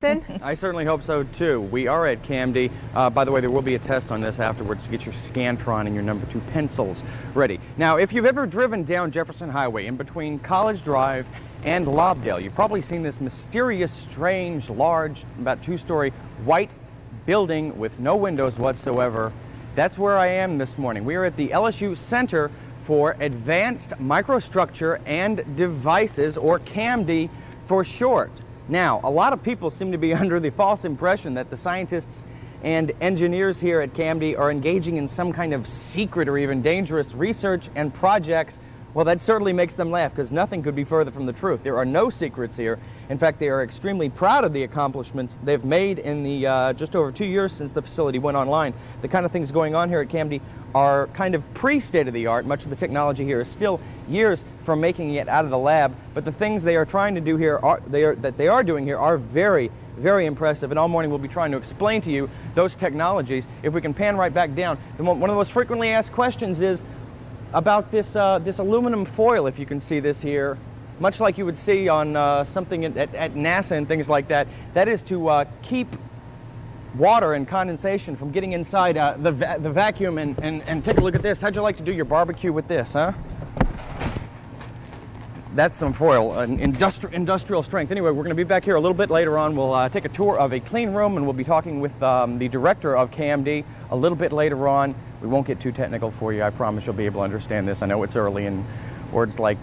I certainly hope so too. We are at CAMD. By the way, there will be a test on this afterwards to get your Scantron and your number 2 pencils ready. Now, if you've ever driven down Jefferson Highway in between College Drive and Lobdell, you've probably seen this mysterious, strange, large, about 2-story white building with no windows whatsoever. That's where I am this morning. We are at the LSU Center for Advanced Microstructure and Devices, or CAMD for short. Now, a lot of people seem to be under the false impression that the scientists and engineers here at CAMD are engaging in some kind of secret or even dangerous research and projects. Well, that certainly makes them laugh, because nothing could be further from the truth. There are no secrets here. In fact, they are extremely proud of the accomplishments they've made in the just over 2 years since the facility went online. The kind of things going on here at CAMD are kind of pre-state-of-the-art. Much of the technology here is still years from making it out of the lab, but the things they are trying to do here are doing here are very, very impressive, and all morning we'll be trying to explain to you those technologies. If we can pan right back down, one of the most frequently asked questions is about this aluminum foil, if you can see this here, much like you would see on something at NASA and things like that. That is to keep water and condensation from getting inside the vacuum. And take a look at this. How'd you like to do your barbecue with this, huh? That's some foil, industrial strength. Anyway, we're going to be back here a little bit later on. We'll take a tour of a clean room, and we'll be talking with the director of CAMD a little bit later on. We won't get too technical for you. I promise you'll be able to understand this. I know it's early, and words like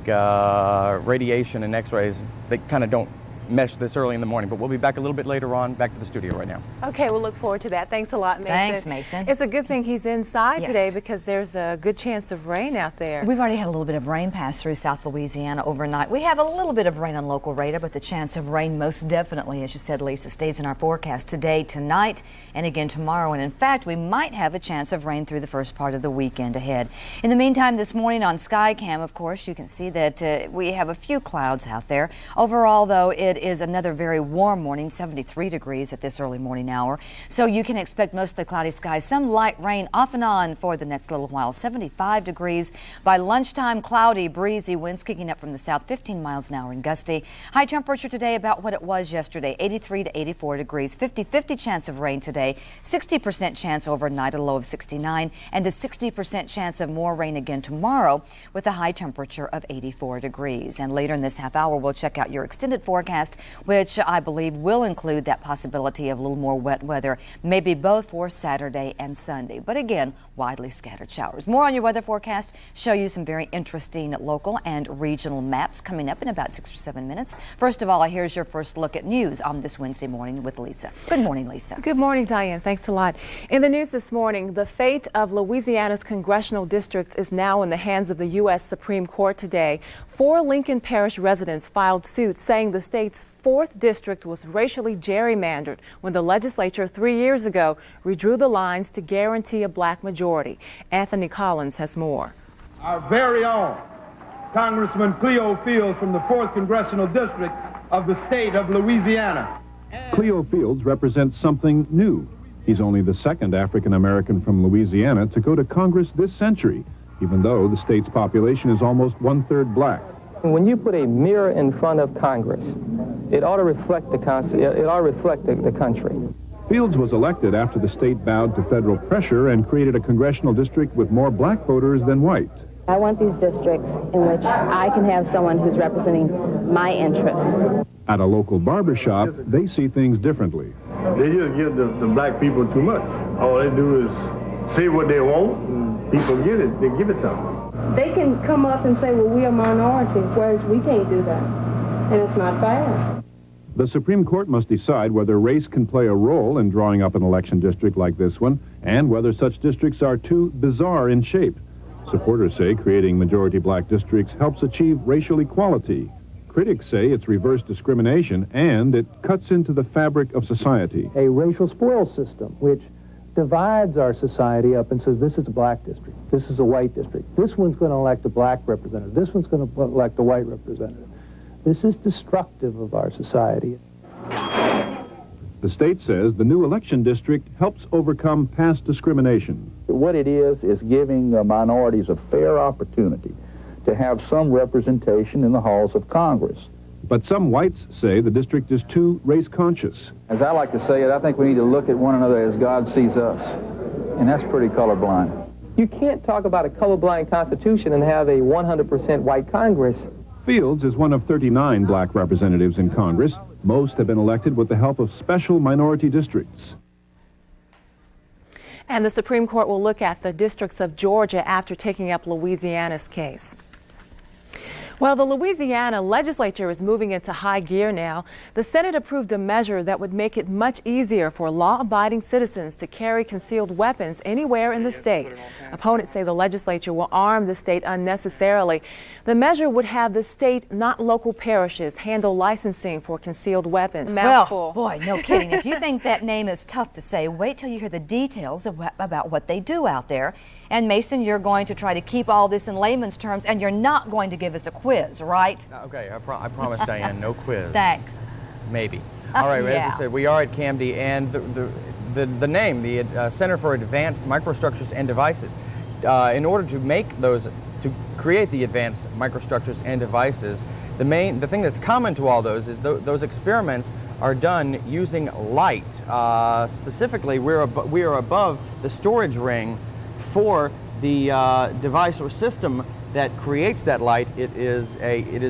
radiation and x-rays, they kind of don't mesh this early in the morning, but we'll be back a little bit later on. Back to the studio right now. Okay, we'll look forward to that. Thanks a lot, Mason. Thanks, Mason. It's a good thing he's inside today, because there's a good chance of rain out there. We've already had a little bit of rain pass through South Louisiana overnight. We have a little bit of rain on local radar, but the chance of rain most definitely, as you said, Lisa, stays in our forecast today, tonight, and again tomorrow. And in fact, we might have a chance of rain through the first part of the weekend ahead. In the meantime, this morning on SkyCam, of course, you can see that we have a few clouds out there. Overall, though, it is another very warm morning, 73 degrees at this early morning hour. So you can expect mostly cloudy skies, some light rain off and on for the next little while. 75 degrees by lunchtime, cloudy, breezy winds kicking up from the south, 15 miles an hour and gusty. High temperature today about what it was yesterday, 83 to 84 degrees. 50-50 chance of rain today, 60% chance overnight, a low of 69, and a 60% chance of more rain again tomorrow with a high temperature of 84 degrees. And later in this half hour, we'll check out your extended forecast, which I believe will include that possibility of a little more wet weather, maybe both for Saturday and Sunday. But again, widely scattered showers. More on your weather forecast, show you some very interesting local and regional maps coming up in about 6 or 7 minutes. First of all, here's your first look at news on this Wednesday morning with Lisa. Good morning, Lisa. Good morning, Diane. Thanks a lot. In the news this morning, the fate of Louisiana's congressional districts is now in the hands of the U.S. Supreme Court today. 4 Lincoln Parish residents filed suit saying the state's 4th district was racially gerrymandered when the legislature 3 years ago redrew the lines to guarantee a black majority. Anthony Collins has more. Our very own Congressman Cleo Fields from the 4th Congressional District of the state of Louisiana. Cleo Fields represents something new. He's only the 2nd African-American from Louisiana to go to Congress this century, even though the state's population is almost 1/3 black. When you put a mirror in front of Congress, it ought to reflect the country. Fields was elected after the state bowed to federal pressure and created a congressional district with more black voters than white. I want these districts in which I can have someone who's representing my interests. At a local barbershop, they see things differently. They just give the black people too much. All they do is say what they want, and people get it. They give it to them. They can come up and say, well, we are minority, whereas we can't do that. And it's not fair. The Supreme Court must decide whether race can play a role in drawing up an election district like this one, and whether such districts are too bizarre in shape. Supporters say creating majority black districts helps achieve racial equality. Critics say it's reverse discrimination, and it cuts into the fabric of society. A racial spoils system, which divides our society up and says this is a black district, this is a white district, this one's going to elect a black representative, this one's going to elect a white representative. This is destructive of our society. The state says the new election district helps overcome past discrimination. What it is giving minorities a fair opportunity to have some representation in the halls of Congress. But some whites say the district is too race-conscious. As I like to say it, I think we need to look at one another as God sees us. And that's pretty colorblind. You can't talk about a colorblind Constitution and have a 100% white Congress. Fields is one of 39 black representatives in Congress. Most have been elected with the help of special minority districts. And the Supreme Court will look at the districts of Georgia after taking up Louisiana's case. Well, the Louisiana legislature is moving into high gear now. The Senate approved a measure that would make it much easier for law-abiding citizens to carry concealed weapons anywhere in the state. Opponents say the legislature will arm the state unnecessarily. The measure would have the state, not local parishes, handle licensing for concealed weapons. Well, boy, no kidding. If you think that name is tough to say, wait till you hear the details about what they do out there. And Mason, you're going to try to keep all this in layman's terms, and you're not going to give us a quiz, right? Okay, I promise, Diane, no quiz. Thanks. Maybe. All right, Yeah. as I said, we are at CAMD, and the name, the Center for Advanced Microstructures and Devices. In order to make those, to create the advanced microstructures and devices, the thing that's common to all those is those experiments are done using light. Specifically, we are above the storage ring for the device or system that creates that light. It is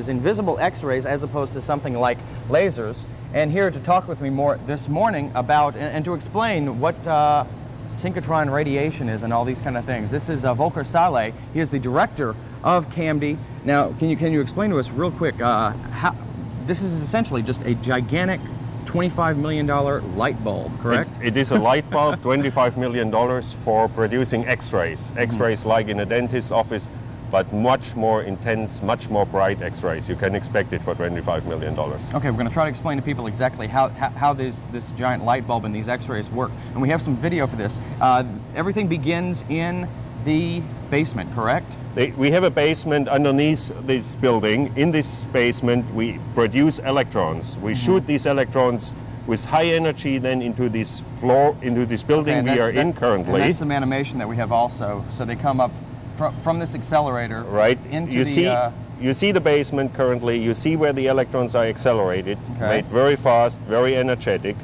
invisible X-rays as opposed to something like lasers. And here to talk with me more this morning about and to explain what synchrotron radiation is and all these kind of things. This is Volker Saleh. He is the director of CAMD. Now, can you explain to us real quick how this is essentially just a gigantic $25 million light bulb, correct? It is a light bulb, $25 million for producing X-rays. X-rays like in a dentist's office, but much more intense, much more bright X-rays. You can expect it for $25 million. Okay, we're going to try to explain to people exactly how this giant light bulb and these X-rays work. And we have some video for this. Everything begins in the basement, correct? We have a basement underneath this building. In this basement, we produce electrons. We shoot these electrons with high energy then into this floor, into this building we are in currently. And that's some animation that we have also. So they come up from this accelerator right into you see the basement currently. You see where the electrons are accelerated, made very fast, very energetic.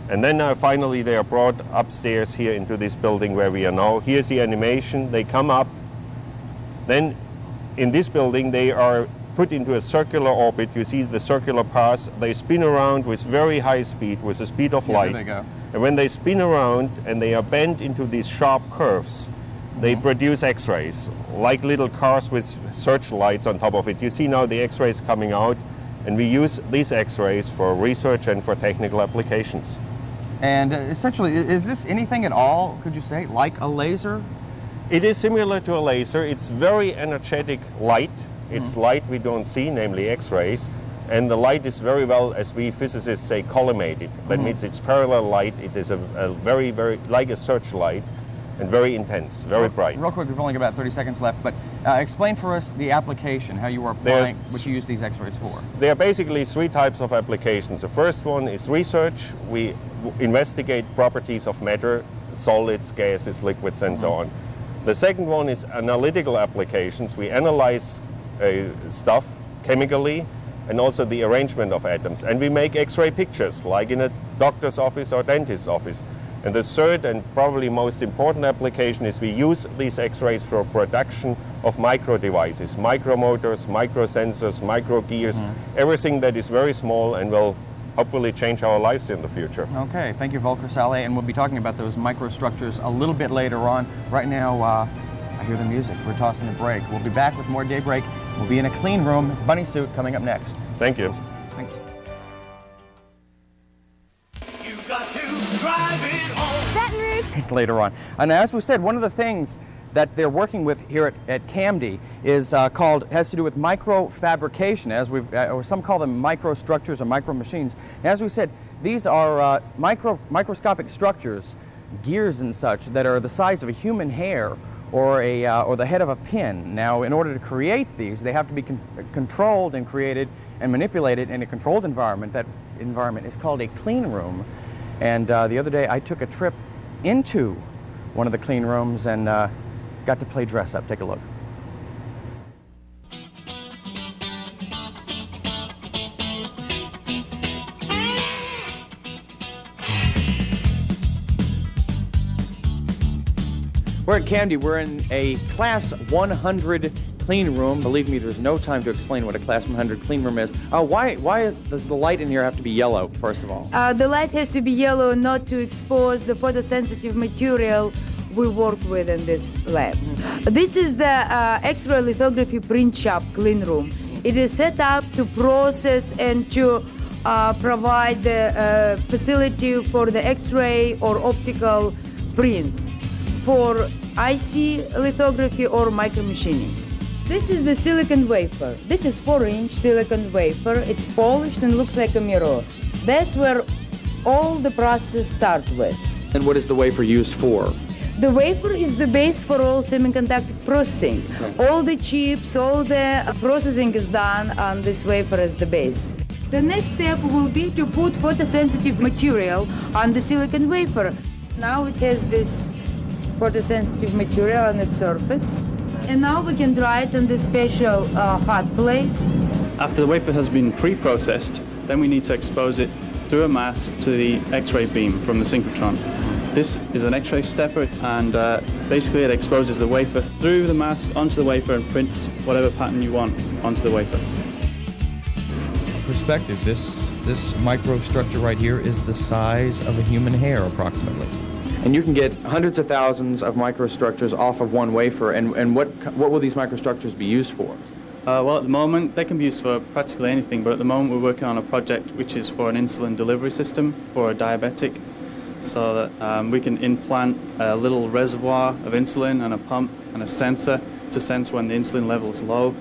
And then finally they are brought upstairs here into this building where we are now. Here's the animation. They come up. Then in this building they are put into a circular orbit. You see the circular path. They spin around with very high speed, with the speed of light. There they go. And when they spin around and they are bent into these sharp curves, they produce X-rays, like little cars with searchlights on top of it. You see now the X-rays coming out, and we use these X-rays for research and for technical applications. And essentially, is this anything at all, could you say, like a laser? It is similar to a laser. It's very energetic light. It's light we don't see, namely X-rays. And the light is very well, as we physicists say, collimated. That means it's parallel light. It is a very, very, like a searchlight, and very intense, very bright. Real quick, we've only got about 30 seconds left, but explain for us the application, how you are applying, what you use these X-rays for. There are basically three types of applications. The first one is research. We investigate properties of matter, solids, gases, liquids, and so on. The second one is analytical applications. We analyze stuff chemically and also the arrangement of atoms. And we make X-ray pictures, like in a doctor's office or dentist's office. And the third and probably most important application is we use these X-rays for production of micro devices, micromotors, microsensors, micro gears, everything that is very small and will hopefully change our lives in the future. Okay, thank you, Volker Saleh, and we'll be talking about those microstructures a little bit later on. Right now, I hear the music. We're tossing a break. We'll be back with more Daybreak. We'll be in a clean room, bunny suit coming up next. Thank you. Thanks. You got to drive it on. Baton Rouge. Later on. And as we said, one of the things that they're working with here at CAMD is has to do with microfabrication, as or some call them microstructures or micro machines. As we said, these are microscopic structures, gears and such, that are the size of a human hair or the head of a pin. Now, in order to create these, they have to be controlled and created and manipulated in a controlled environment. That environment is called a clean room. And the other day, I took a trip into one of the clean rooms and got to play dress up. Take a look. We're at CAMD. We're in a Class 100 clean room. Believe me, there's no time to explain what a Class 100 clean room is. Why does the light in here have to be yellow, first of all? The light has to be yellow not to expose the photosensitive material we work with in this lab. This is the X-ray lithography print shop clean room. It is set up to process and to provide the facility for the X-ray or optical prints for IC lithography or micromachining. This is the silicon wafer. This is 4-inch silicon wafer. It's polished and looks like a mirror. That's where all the process starts with. And what is the wafer used for? The wafer is the base for all semiconductor processing. All the chips, all the processing is done on this wafer as the base. The next step will be to put photosensitive material on the silicon wafer. Now it has this photosensitive material on its surface. And now we can dry it on this special hot plate. After the wafer has been pre-processed, then we need to expose it through a mask to the X-ray beam from the synchrotron. This is an X-ray stepper, and basically it exposes the wafer through the mask onto the wafer and prints whatever pattern you want onto the wafer. Perspective, this microstructure right here is the size of a human hair, approximately. And you can get hundreds of thousands of microstructures off of one wafer. And what will these microstructures be used for? Well, at the moment, they can be used for practically anything, but at the moment we're working on a project which is for an insulin delivery system for a diabetic, so that we can implant a little reservoir of insulin and a pump and a sensor to sense when the insulin level is low,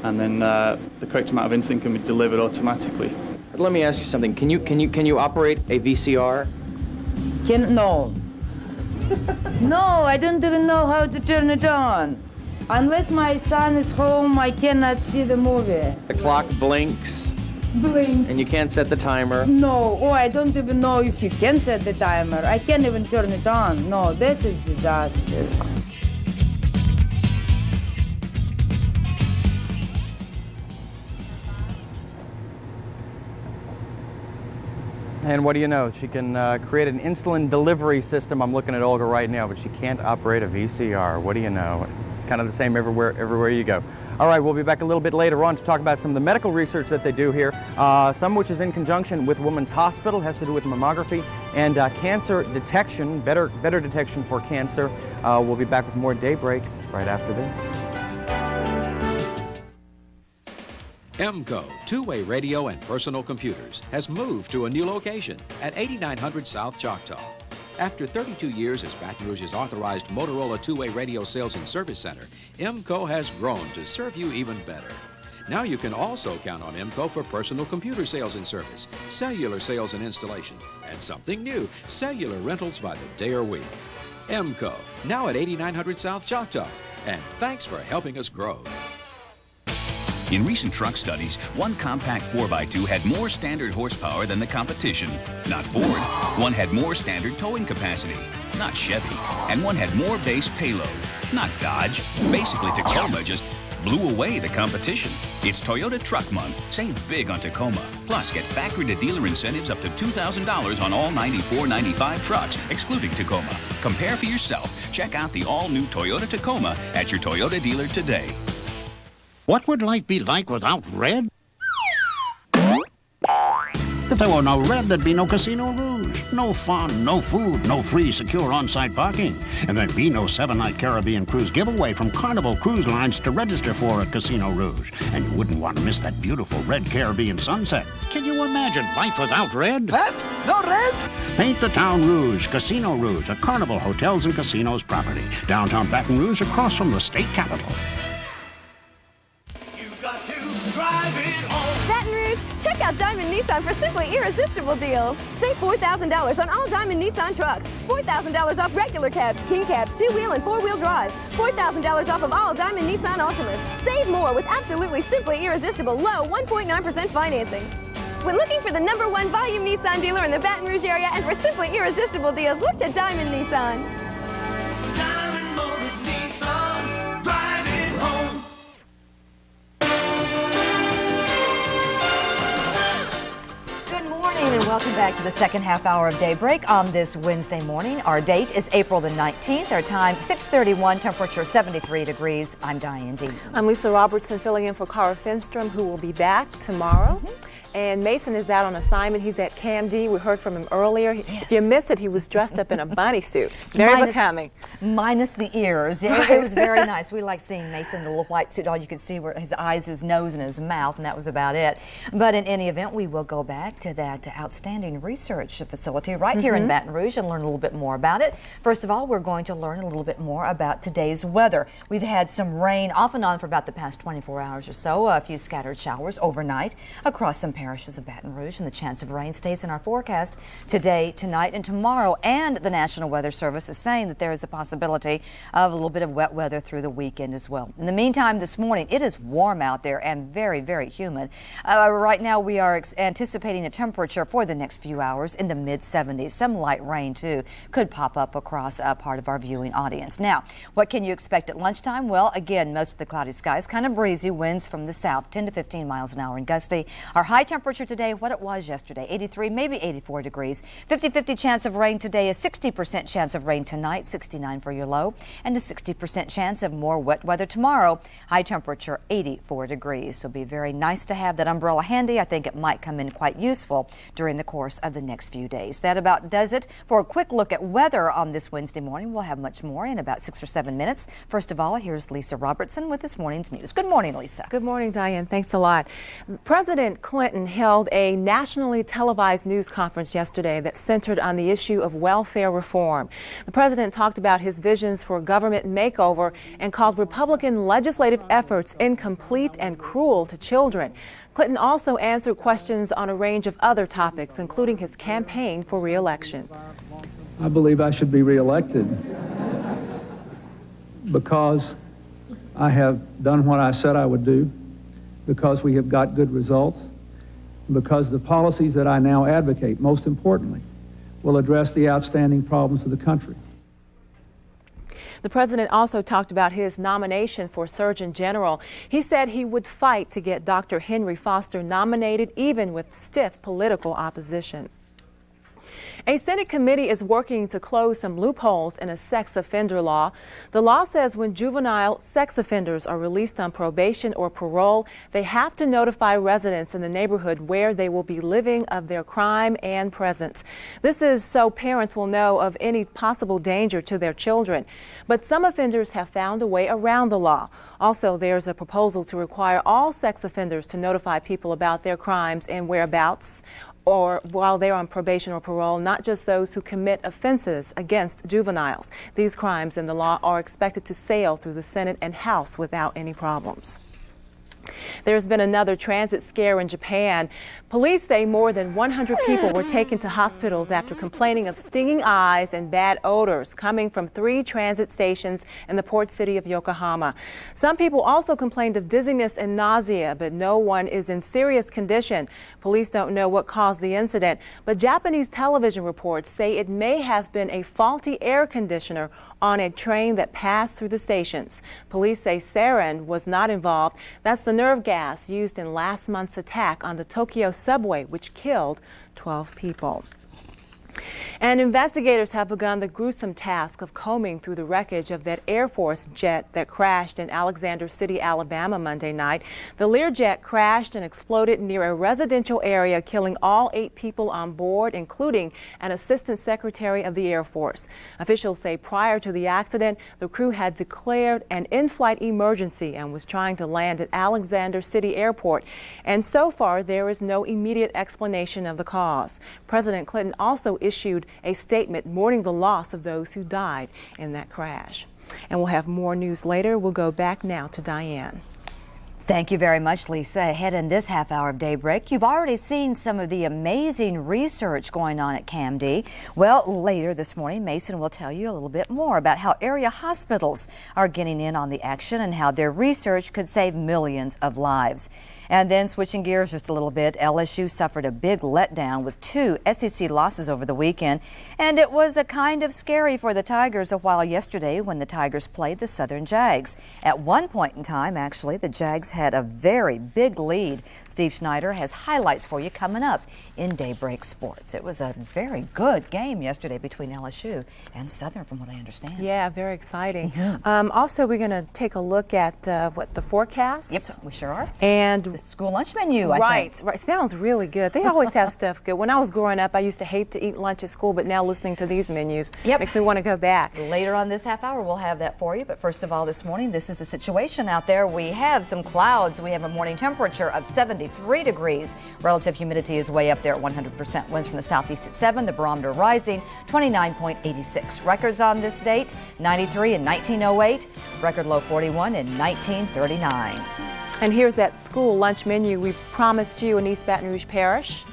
and then the correct amount of insulin can be delivered automatically. Let me ask you something. Can you operate a VCR? No. No, I don't even know how to turn it on. Unless my son is home, I cannot see the movie. The clock blinks. Blinks. And you can't set the timer. No, I don't even know if you can set the timer. I can't even turn it on. No, this is disaster. And what do you know? She can create an insulin delivery system. I'm looking at Olga right now, but she can't operate a VCR. What do you know? It's kind of the same everywhere you go. All right, we'll be back a little bit later on to talk about some of the medical research that they do here, some which is in conjunction with Women's Hospital, has to do with mammography and cancer detection, better detection for cancer. We'll be back with more Daybreak right after this. EMCO, two-way radio and personal computers, has moved to a new location at 8900 South Choctaw. After 32 years as Baton Rouge's authorized Motorola two-way radio sales and service center, EMCO has grown to serve you even better. Now you can also count on EMCO for personal computer sales and service, cellular sales and installation, and something new, cellular rentals by the day or week. EMCO, now at 8900 South Choctaw, and thanks for helping us grow. In recent truck studies, one compact 4x2 had more standard horsepower than the competition. Not Ford. One had more standard towing capacity. Not Chevy. And one had more base payload. Not Dodge. Basically, Tacoma just blew away the competition. It's Toyota Truck Month. Save big on Tacoma. Plus, get factory-to-dealer incentives up to $2,000 on all 94, 95 trucks, excluding Tacoma. Compare for yourself. Check out the all-new Toyota Tacoma at your Toyota dealer today. What would life be like without red? If there were no red, there'd be no Casino Rouge. No fun, no food, no free, secure on-site parking. And there'd be no 7-night Caribbean cruise giveaway from Carnival Cruise Lines to register for at Casino Rouge. And you wouldn't want to miss that beautiful red Caribbean sunset. Can you imagine life without red? What? No red? Paint the town rouge. Casino Rouge, a Carnival Hotels and Casinos property. Downtown Baton Rouge, across from the state capitol. Baton Rouge, check out Diamond Nissan for simply irresistible deals. Save $4,000 on all Diamond Nissan trucks. $4,000 off regular cabs, king cabs, two-wheel and four-wheel drives. $4,000 off of all Diamond Nissan Altimas. Save more with absolutely simply irresistible low 1.9% financing. When looking for the #1 volume Nissan dealer in the Baton Rouge area and for simply irresistible deals, look to Diamond Nissan. Diamond Motors Nissan, drive it home. afternoon and welcome back to the second half hour of Daybreak on this Wednesday morning. Our date is April the 19th. Our time 6:31, temperature 73 degrees. I'm Diane Dean. I'm Lisa Robertson filling in for Cara Finstrom, who will be back tomorrow. And Mason is out on assignment. He's at CAMD. We heard from him earlier. Yes. If you missed it, he was dressed up in a bunny suit. Very becoming. Minus the ears. It was very nice. We like seeing Mason in the little white suit. All you could see were his eyes, his nose, and his mouth, and that was about it. But in any event, we will go back to that outstanding research facility right here in Baton Rouge and learn a little bit more about it. First of all, we're going to learn a little bit more about today's weather. We've had some rain off and on for about the past 24 hours or so, a few scattered showers overnight across some parishes of Baton Rouge, and the chance of rain stays in our forecast today, tonight, and tomorrow. And the National Weather Service is saying that there is a possibility of a little bit of wet weather through the weekend as well. In the meantime, this morning, it is warm out there and very, very humid. Right now, we are anticipating a temperature for the next few hours in the mid-70s. Some light rain, too, could pop up across part of our viewing audience. Now, what can you expect at lunchtime? Well, again, most of the cloudy skies, kind of breezy, winds from the south, 10 to 15 miles an hour and gusty. Our high temperature today, what it was yesterday, 83, maybe 84 degrees. 50-50 chance of rain today, a 60% chance of rain tonight, 69 for your low, and a 60% chance of more wet weather tomorrow. High temperature, 84 degrees. So it'll be very nice to have that umbrella handy. I think it might come in quite useful during the course of the next few days. That about does it for a quick look at weather on this Wednesday morning. We'll have much more in about 6 or 7 minutes. First of all, here's Lisa Robertson with this morning's news. Good morning, Lisa. Good morning, Diane. Thanks a lot. President Clinton held a nationally televised news conference yesterday that centered on the issue of welfare reform. The president talked about his visions for a government makeover and called Republican legislative efforts incomplete and cruel to children. Clinton also answered questions on a range of other topics, including his campaign for re-election. I believe I should be re-elected because I have done what I said I would do, because we have got good results, because the policies that I now advocate, most importantly, will address the outstanding problems of the country. The president also talked about his nomination for Surgeon General. He said he would fight to get Dr. Henry Foster nominated, even with stiff political opposition. A Senate committee is working to close some loopholes in a sex offender law. The law says when juvenile sex offenders are released on probation or parole, they have to notify residents in the neighborhood where they will be living of their crime and presence. This is so parents will know of any possible danger to their children. But some offenders have found a way around the law. Also, there's a proposal to require all sex offenders to notify people about their crimes and whereabouts, or while they're on probation or parole, not just those who commit offenses against juveniles. These crimes in the law are expected to sail through the Senate and House without any problems. There's been another transit scare in Japan. Police say more than 100 people were taken to hospitals after complaining of stinging eyes and bad odors coming from 3 transit stations in the port city of Yokohama. Some people also complained of dizziness and nausea, but no one is in serious condition. Police don't know what caused the incident, but Japanese television reports say it may have been a faulty air conditioner on a train that passed through the stations. Police say sarin was not involved. That's the nerve gas used in last month's attack on the Tokyo subway, which killed 12 people. And investigators have begun the gruesome task of combing through the wreckage of that Air Force jet that crashed in Alexander City, Alabama Monday night. The Learjet crashed and exploded near a residential area, killing all 8 people on board, including an assistant secretary of the Air Force. Officials say prior to the accident, the crew had declared an in-flight emergency and was trying to land at Alexander City Airport. And so far, there is no immediate explanation of the cause. President Clinton also issued a statement mourning the loss of those who died in that crash. And we'll have more news later. We'll go back now to Diane. Thank you very much, Lisa. Ahead in this half hour of Daybreak, you've already seen some of the amazing research going on at CAMD. Well, later this morning, Mason will tell you a little bit more about how area hospitals are getting in on the action and how their research could save millions of lives. And then switching gears just a little bit, LSU suffered a big letdown with 2 SEC losses over the weekend. And it was a kind of scary for the Tigers a while yesterday when the Tigers played the Southern Jags. At one point in time, actually, the Jags had a very big lead. Steve Schneider has highlights for you coming up in Daybreak Sports. It was a very good game yesterday between LSU and Southern, from what I understand. Yeah, very exciting. Also, we're going to take a look at the forecast. Yep, we sure are. And the school lunch menu, I think. Right. Sounds really good. They always have stuff good. When I was growing up, I used to hate to eat lunch at school, but now listening to these menus makes me want to go back. Later on this half hour, we'll have that for you. But first of all, this morning, this is the situation out there. We have some clouds. We have a morning temperature of 73 degrees. Relative humidity is way up there at 100%. Winds from the southeast at 7. The barometer rising 29.86. Records on this date: 93 in 1908. Record low 41 in 1939. And here's that school lunch menu we promised you in East Baton Rouge Parish.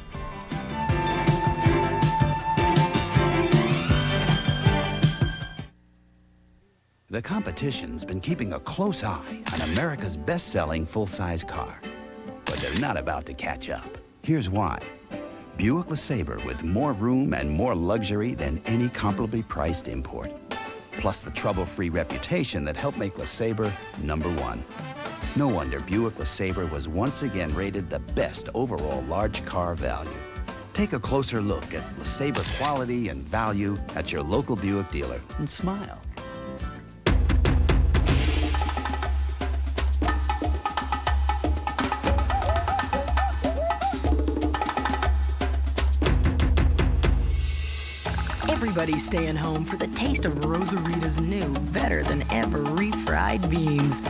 The competition's been keeping a close eye on America's best-selling full-size car. But they're not about to catch up. Here's why. Buick LeSabre with more room and more luxury than any comparably priced import. Plus the trouble-free reputation that helped make LeSabre #1. No wonder Buick LeSabre was once again rated the best overall large car value. Take a closer look at LeSabre quality and value at your local Buick dealer and smile. Everybody's staying home for the taste of Rosarita's new, better than ever refried beans.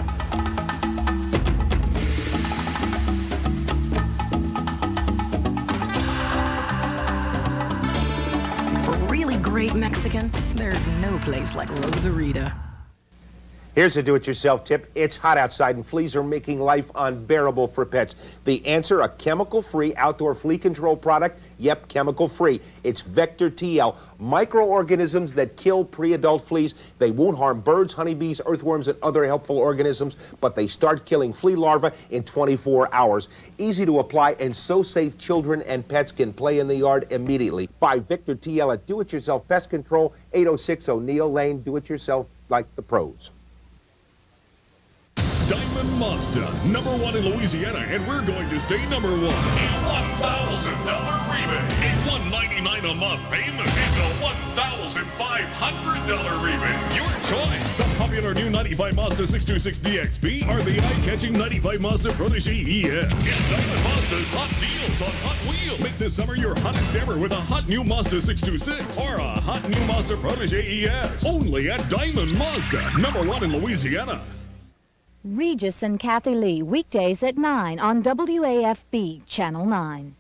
For really great Mexican, there's no place like Rosarita. Here's a do-it-yourself tip. It's hot outside and fleas are making life unbearable for pets. The answer, a chemical-free outdoor flea control product. Yep, chemical-free. It's Vector TL. Microorganisms that kill pre-adult fleas. They won't harm birds, honeybees, earthworms, and other helpful organisms, but they start killing flea larvae in 24 hours. Easy to apply and so safe children and pets can play in the yard immediately. Buy Vector TL at Do-It-Yourself Pest Control, 806 O'Neill Lane. Do-it-yourself like the pros. Diamond Mazda, #1 in Louisiana, and we're going to stay #1. A $1,000 rebate, a $199 a month payment, and a $1,500 rebate. Your choice. The popular new 95 Mazda 626 DXP or the eye-catching 95 Mazda Protege ES. It's Diamond Mazda's hot deals on Hot Wheels. Make this summer your hottest ever with a hot new Mazda 626 or a hot new Mazda Protege ES. Only at Diamond Mazda, #1 in Louisiana. Regis and Kathy Lee, weekdays at 9 on WAFB, Channel 9.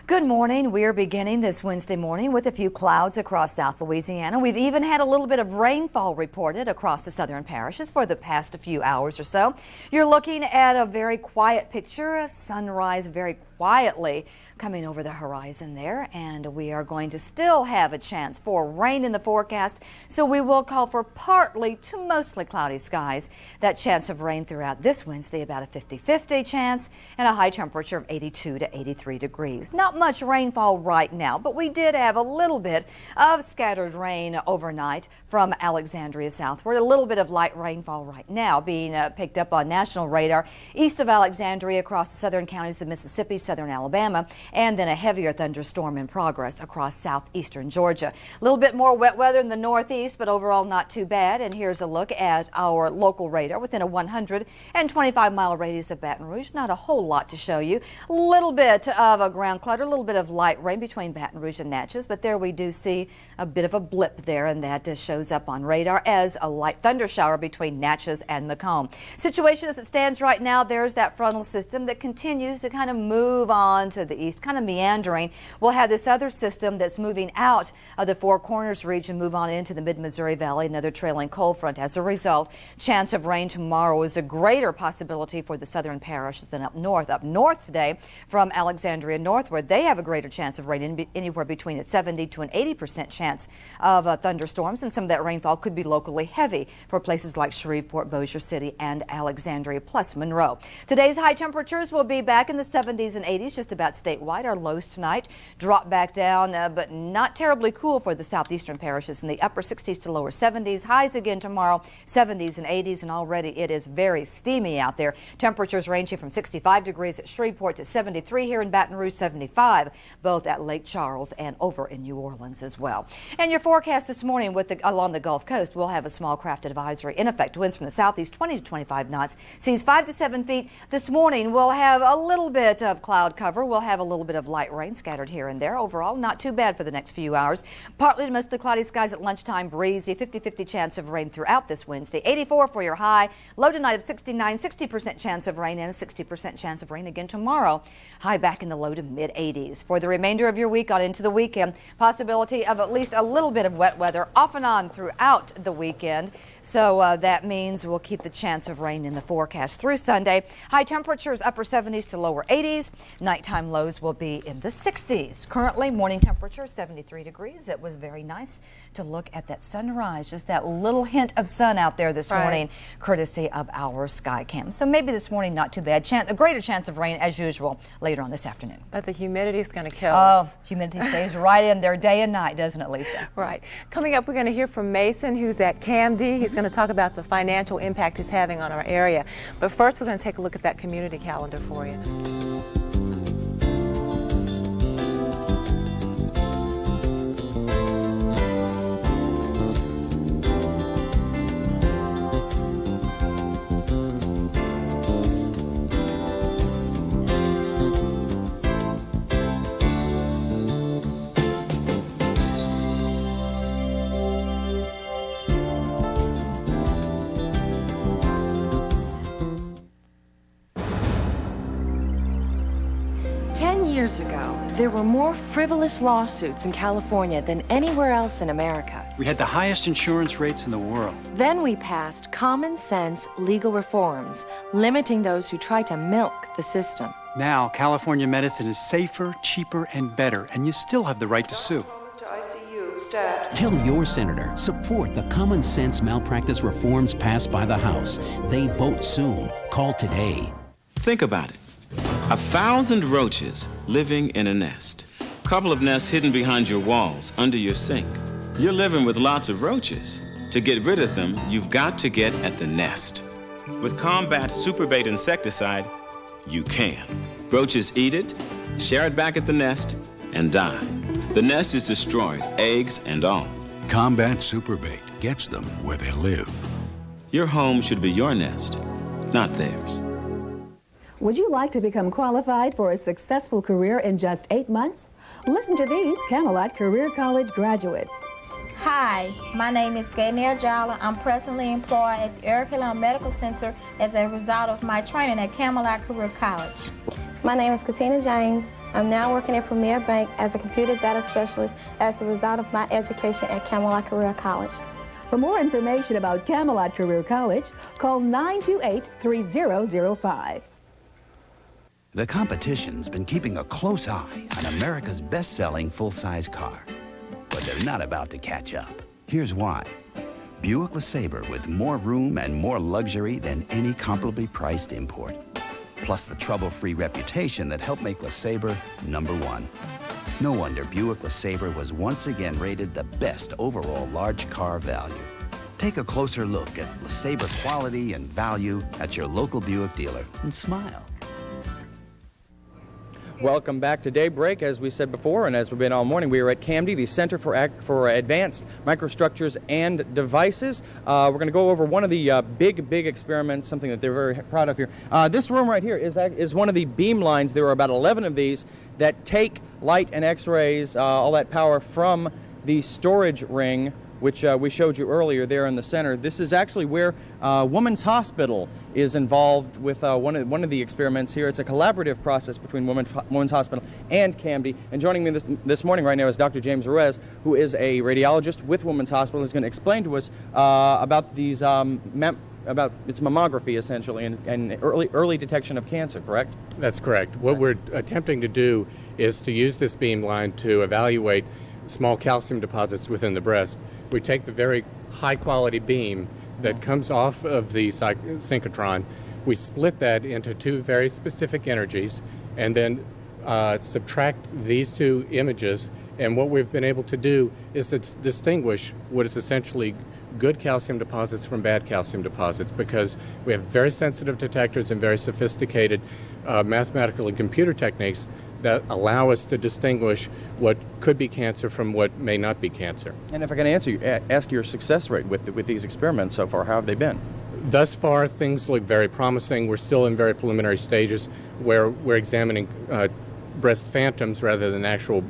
Good morning. We're beginning this Wednesday morning with a few clouds across South Louisiana. We've even had a little bit of rainfall reported across the southern parishes for the past few hours or so. You're looking at a very quiet picture, a sunrise very quietly coming over the horizon there, and we are going to still have a chance for rain in the forecast, so we will call for partly to mostly cloudy skies. That chance of rain throughout this Wednesday, about a 50-50 chance, and a high temperature of 82 to 83 degrees. Not much rainfall right now, but we did have a little bit of scattered rain overnight from Alexandria southward. A little bit of light rainfall right now being picked up on national radar east of Alexandria across the southern counties of Mississippi, southern Alabama, and then a heavier thunderstorm in progress across southeastern Georgia. A little bit more wet weather in the northeast, but overall not too bad. And here's a look at our local radar within a 125-mile radius of Baton Rouge. Not a whole lot to show you. A little bit of a ground clutter, a little bit of light rain between Baton Rouge and Natchez, but there we do see a bit of a blip there, and that shows up on radar as a light thunder shower between Natchez and Macomb. Situation as it stands right now, there's that frontal system that continues to kind of move on to the east, kind of meandering. We'll have this other system that's moving out of the Four Corners region, move on into the mid-Missouri Valley, another trailing cold front. As a result, chance of rain tomorrow is a greater possibility for the southern parishes than up north. Up north today from Alexandria northward, they have a greater chance of rain, anywhere between a 70 to an 80% chance of thunderstorms, and some of that rainfall could be locally heavy for places like Shreveport, Bossier City, and Alexandria, plus Monroe. Today's high temperatures will be back in the 70s and and 80s just about statewide. Our lows tonight drop back down, but not terribly cool for the southeastern parishes in the upper 60s to lower 70s. Highs again tomorrow, 70s and 80s, and already it is very steamy out there. Temperatures ranging from 65 degrees at Shreveport to 73 here in Baton Rouge, 75 both at Lake Charles and over in New Orleans as well. And your forecast this morning along the Gulf Coast, we'll have a small craft advisory in effect. Winds from the southeast 20 to 25 knots, seas 5 to 7 feet. This morning we'll have a little bit of cloud cover. We'll have a little bit of light rain scattered here and there. Overall, not too bad for the next few hours. Partly to mostly cloudy skies at lunchtime, breezy, 50-50 chance of rain throughout this Wednesday. 84 for your high. Low tonight of 69, 60% chance of rain and a 60% chance of rain again tomorrow. High back in the low to mid 80s. For the remainder of your week on into the weekend, possibility of at least a little bit of wet weather off and on throughout the weekend. So that means we'll keep the chance of rain in the forecast through Sunday. High temperatures upper 70s to lower 80s. Nighttime lows will be in the 60s. Currently, morning temperature 73 degrees. It was very nice to look at that sunrise, just that little hint of sun out there this morning, courtesy of our sky cam. So maybe this morning not too bad. A greater chance of rain as usual later on this afternoon. But the humidity is going to kill us. Oh, humidity stays right in there day and night, doesn't it, Lisa? Right. Coming up, we're going to hear from Mason, who's at CAMD. He's going to talk about the financial impact it's having on our area. But first, we're going to take a look at that community calendar for you. Years ago, there were more frivolous lawsuits in California than anywhere else in America. We had the highest insurance rates in the world. Then we passed common sense legal reforms, limiting those who try to milk the system. Now, California medicine is safer, cheaper, and better, and you still have the right to sue. Tell your senator, support the common sense malpractice reforms passed by the House. They vote soon. Call today. Think about it. 1,000 roaches living in a nest. Couple of nests hidden behind your walls, under your sink. You're living with lots of roaches. To get rid of them, you've got to get at the nest. With Combat Superbait insecticide, you can. Roaches eat it, share it back at the nest, and die. The nest is destroyed, eggs and all. Combat Superbait gets them where they live. Your home should be your nest, not theirs. Would you like to become qualified for a successful career in just 8 months? Listen to these Camelot Career College graduates. Hi, my name is Gaynell Jala. I'm presently employed at the Eric Hill Medical Center as a result of my training at Camelot Career College. My name is Katina James. I'm now working at Premier Bank as a computer data specialist as a result of my education at Camelot Career College. For more information about Camelot Career College, call 928-3005. The competition's been keeping a close eye on America's best-selling full-size car. But they're not about to catch up. Here's why. Buick LeSabre with more room and more luxury than any comparably priced import. Plus the trouble-free reputation that helped make LeSabre #1. No wonder Buick LeSabre was once again rated the best overall large car value. Take a closer look at LeSabre quality and value at your local Buick dealer and smile. Welcome back to Daybreak. As we said before, and as we've been all morning, we are at CAMD, the Center for Advanced Microstructures and Devices. We're going to go over one of the big experiments, something that they're very proud of here. This room right here is one of the beam lines. There are about 11 of these that take light and X-rays, all that power from the storage ring, which we showed you earlier there in the center. This is actually where Women's Hospital is involved with one of the experiments here. It's a collaborative process between Women's Hospital and CAMD. And joining me this morning right now is Dr. James Ruiz, who is a radiologist with Women's Hospital, who's going to explain to us about these about its mammography, essentially, and early detection of cancer, correct? That's correct. What we're attempting to do is to use this beam line to evaluate small calcium deposits within the breast. We take the very high-quality beam that comes off of the synchrotron. We split that into two very specific energies, and then subtract these two images, and what we've been able to do is to distinguish what is essentially good calcium deposits from bad calcium deposits, because we have very sensitive detectors and very sophisticated mathematical and computer techniques that allow us to distinguish what could be cancer from what may not be cancer. And if I can ask your success rate with these experiments so far, how have they been? Thus far, things look very promising. We're still in very preliminary stages where we're examining breast phantoms rather than actual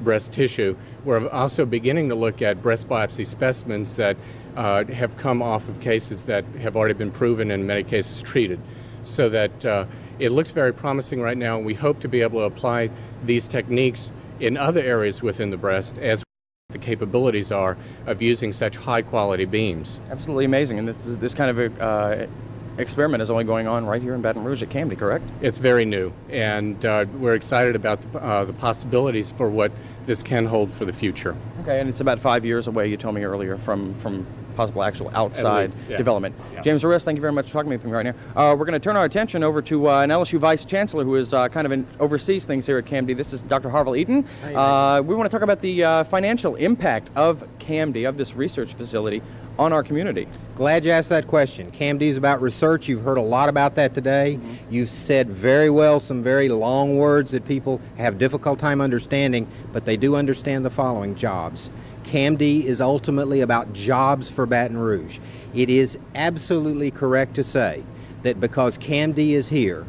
breast tissue. We're also beginning to look at breast biopsy specimens that have come off of cases that have already been proven and in many cases treated. So that it looks very promising right now, and we hope to be able to apply these techniques in other areas within the breast as the capabilities are of using such high-quality beams. Absolutely amazing, and this kind of experiment is only going on right here in Baton Rouge at CAMD, correct? It's very new, and we're excited about the possibilities for what this can hold for the future. Okay, and it's about 5 years away, you told me earlier, from possible actual outside development. Yeah. James Ruiz, thank you very much for talking with me right now. We're going to turn our attention over to an LSU Vice Chancellor who is kind of oversees things here at CAMD. This is Dr. Harville Eaton. We want to talk about the financial impact of CAMD, of this research facility, on our community. Glad you asked that question. CAMD is about research. You've heard a lot about that today. You've said very well some very long words that people have difficult time understanding, but they do understand the following: jobs. CAMD is ultimately about jobs for Baton Rouge. It is absolutely correct to say that because CAMD is here,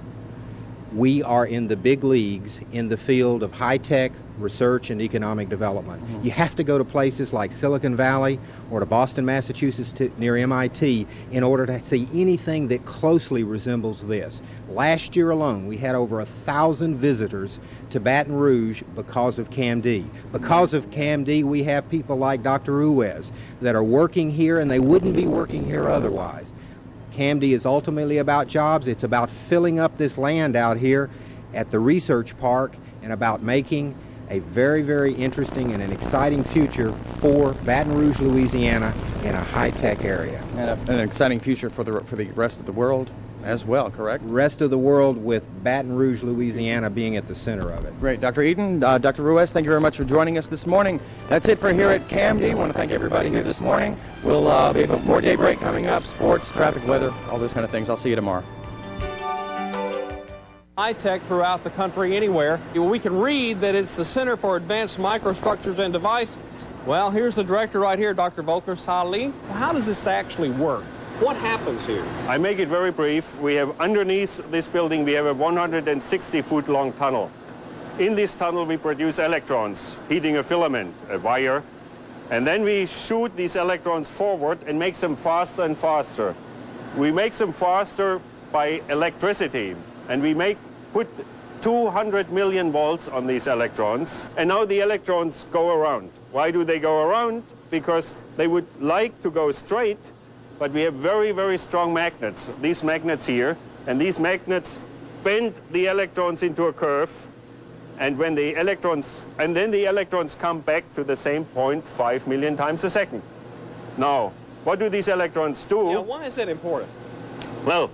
we are in the big leagues in the field of high-tech research and economic development. You have to go to places like Silicon Valley or to Boston, Massachusetts, near MIT, in order to see anything that closely resembles this. Last year alone, we had over 1,000 visitors to Baton Rouge because of CAMD. Because of CAMD, we have people like Dr. Ruiz that are working here, and they wouldn't be working here otherwise. CAMD is ultimately about jobs. It's about filling up this land out here at the research park and about making a very, very interesting and an exciting future for Baton Rouge, Louisiana, in a high-tech area. And an exciting future for the rest of the world as well, correct? Rest of the world, with Baton Rouge, Louisiana being at the center of it. Great. Dr. Eaton, Dr. Ruiz, thank you very much for joining us this morning. That's it for here at CAMD. I want to thank everybody here this morning. We'll be more Daybreak coming up, sports, traffic, weather, all those kind of things. I'll see you tomorrow. High-tech throughout the country, anywhere. We can read that it's the Center for Advanced Microstructures and Devices. Well, here's the director right here, Dr. Volker Salih. How does this actually work? What happens here? I make it very brief. We have underneath this building, we have a 160-foot long tunnel. In this tunnel, we produce electrons, heating a filament, a wire, and then we shoot these electrons forward and make them faster and faster. We make them faster by electricity, and we put 200 million volts on these electrons, and now the electrons go around. Why do they go around? Because they would like to go straight, but we have very, very strong magnets, these magnets here, and these magnets bend the electrons into a curve, and when the electrons, and then the electrons come back to the same point 5 million times a second. Now, what do these electrons do? Yeah, why is that important? Well,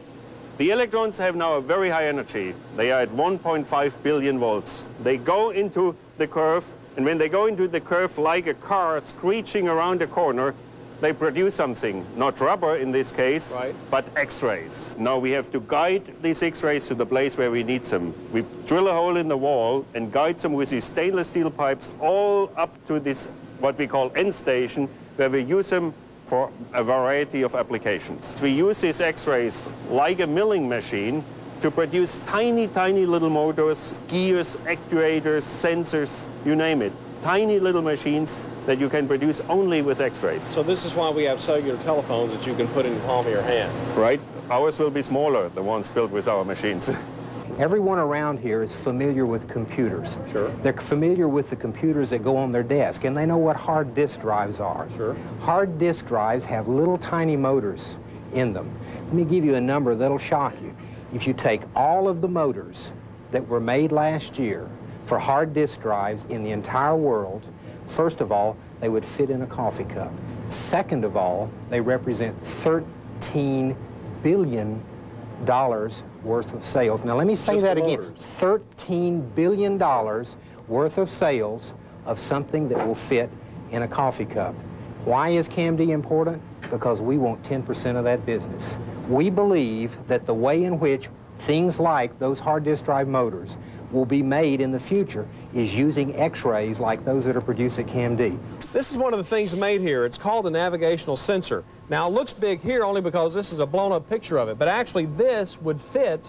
the electrons have now a very high energy. They are at 1.5 billion volts. They go into the curve, and when they go into the curve like a car screeching around a corner, they produce something, not rubber in this case, right, but X-rays. Now we have to guide these X-rays to the place where we need them. We drill a hole in the wall and guide them with these stainless steel pipes all up to this, what we call end station, where we use them for a variety of applications. We use these X-rays like a milling machine to produce tiny, tiny little motors, gears, actuators, sensors, you name it. Tiny little machines that you can produce only with X-rays. So this is why we have cellular telephones that you can put in the palm of your hand. Right. Ours will be smaller, the ones built with our machines. Everyone around here is familiar with computers. Sure. They're familiar with the computers that go on their desk, and they know what hard disk drives are. Sure. Hard disk drives have little tiny motors in them. Let me give you a number that'll shock you. If you take all of the motors that were made last year for hard disk drives in the entire world, first of all, they would fit in a coffee cup. Second of all, they represent $13 billion worth of sales. Now let me say that again, $13 billion worth of sales of something that will fit in a coffee cup. Why is CAMD important? Because we want 10% of that business. We believe that the way in which things like those hard disk drive motors will be made in the future is using X-rays like those that are produced at CAMD. This is one of the things made here. It's called a navigational sensor. Now, it looks big here only because this is a blown-up picture of it, but actually this would fit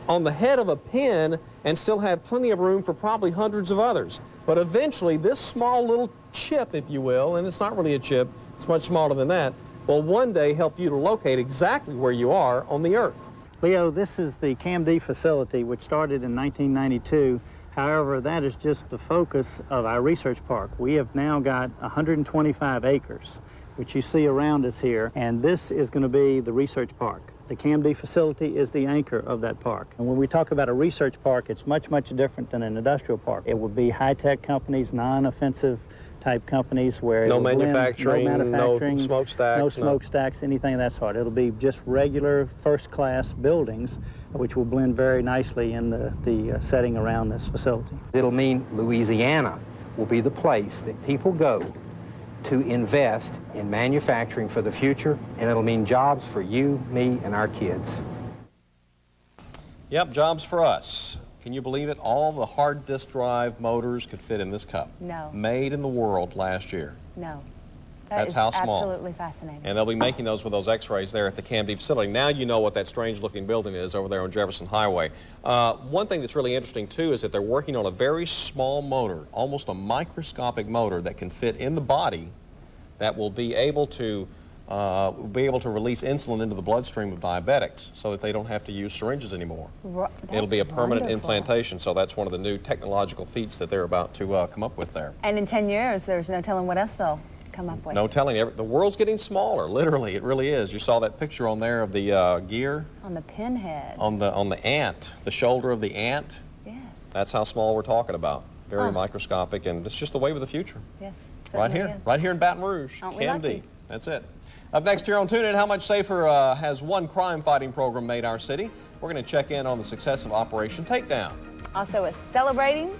on the head of a pen and still have plenty of room for probably hundreds of others. But eventually, this small little chip, if you will, and it's not really a chip, it's much smaller than that, will one day help you to locate exactly where you are on the Earth. Leo, this is the CAMD facility, which started in 1992. However, that is just the focus of our research park. We have now got 125 acres, which you see around us here, and this is going to be the research park. The CAMD facility is the anchor of that park. And when we talk about a research park, it's much, much different than an industrial park. It would be high-tech companies, non-offensive type companies where no manufacturing, no smokestacks, no smokestacks, anything of that sort. It'll be just regular first-class buildings, which will blend very nicely in the setting around this facility. It'll mean Louisiana will be the place that people go to invest in manufacturing for the future, and it'll mean jobs for you, me, and our kids. Yep, jobs for us. Can you believe it? All the hard disk drive motors could fit in this cup. No. Made in the world last year. No. That's how small. Absolutely fascinating. And they'll be making those with those X-rays there at the CAMD facility. Now you know what that strange-looking building is over there on Jefferson Highway. One thing that's really interesting, too, is that they're working on a very small motor, almost a microscopic motor that can fit in the body that will be able to release insulin into the bloodstream of diabetics so that they don't have to use syringes anymore. It'll be a permanent implantation, so that's one of the new technological feats that they're about to come up with there. And in 10 years, there's no telling what else they'll come up with. No telling. The world's getting smaller, literally. It really is. You saw that picture on there of the gear. On the pinhead. On the ant, the shoulder of the ant. Yes. That's how small we're talking about. Very microscopic, and it's just the wave of the future. Yes. Right here in Baton Rouge, CAMD. That's it. Up next here on Tune In, how much safer has one crime-fighting program made our city? We're going to check in on the success of Operation Takedown. Also, it is celebrating